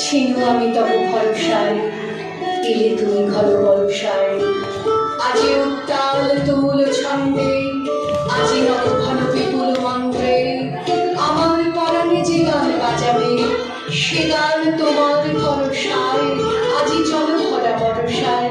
ছিনু আমি তব ভরসায়, এলে তুমি ঘর বরসায়। আজি উত্তাল তুমুল ছন্দে, আজি নবঘন বিপুল মন্ত্রে, আমার পরাণে যে গান বাজাবে, সে গান তোমার ভরসায়। আজি চলো ভরা বরসায়।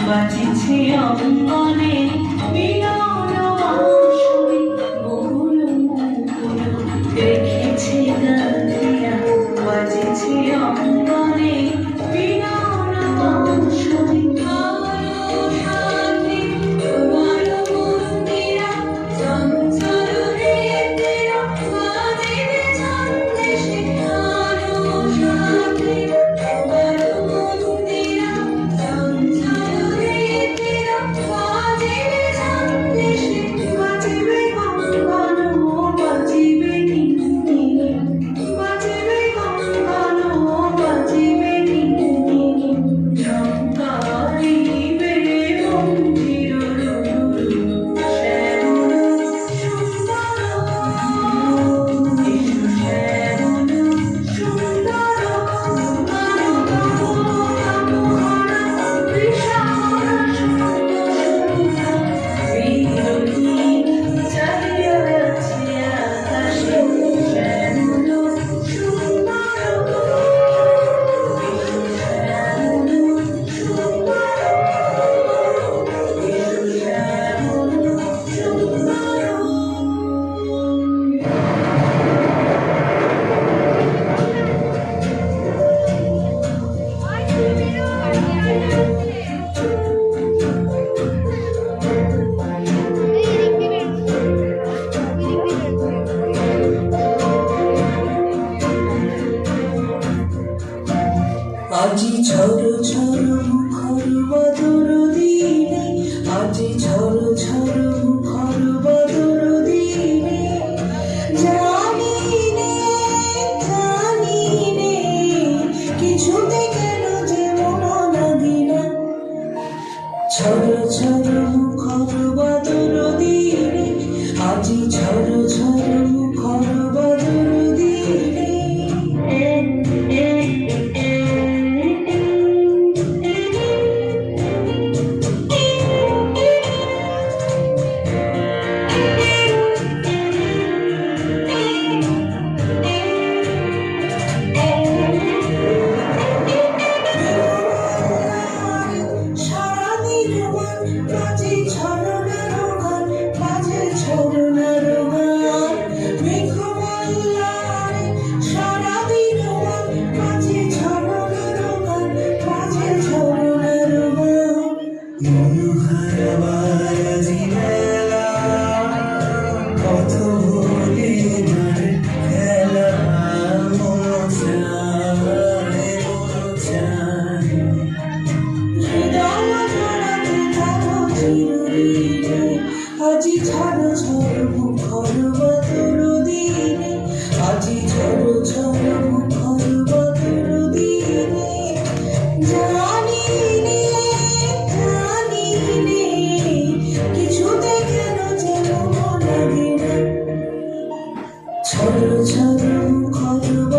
বাজিছে অঙ্গনে বিনয় বাঁশরি, বহুল মুকুল রেখেছে গাঁথিয়া। বাজিছে অঙ্গনে বিনয় বাঁশরি, শান্তি তোমার মন্দিরা, চঞ্চল হৃদয়া বাজিবে ছন্দে শেখানো। শান্তি তোমার মন্দিরা, চঞ্চল হৃদয়া বাজিবে ছন্দে বাজিবে কঙ্কণ, বাজিবে কিঙ্কিণী, বাজিবে কঙ্কণ, বাজিবে কিঙ্কিণী। ঝঙ্কারিবে মন্দির রুরু, শ্যামল সুন্দর, এসো শ্যামল সুন্দর। আজি ঝড় ঝড় মুখর বদর দিনে, আজি ঝড় ঝড় মুখর বদর দিনে। জানি নে কিছুতে কেন যে মন লাগি না। ঝড় ঝড় মুখর বদর দিনে, আজি ঝড় ঝড় মুখর বদর দিনে। বাদুর দিনে আজি ঝড় ঝড় মুখর বাদুর দিনে জানি নে জানি নে কিছুতে কেন যে মন লাগে না ঝড় ঝড় মুখর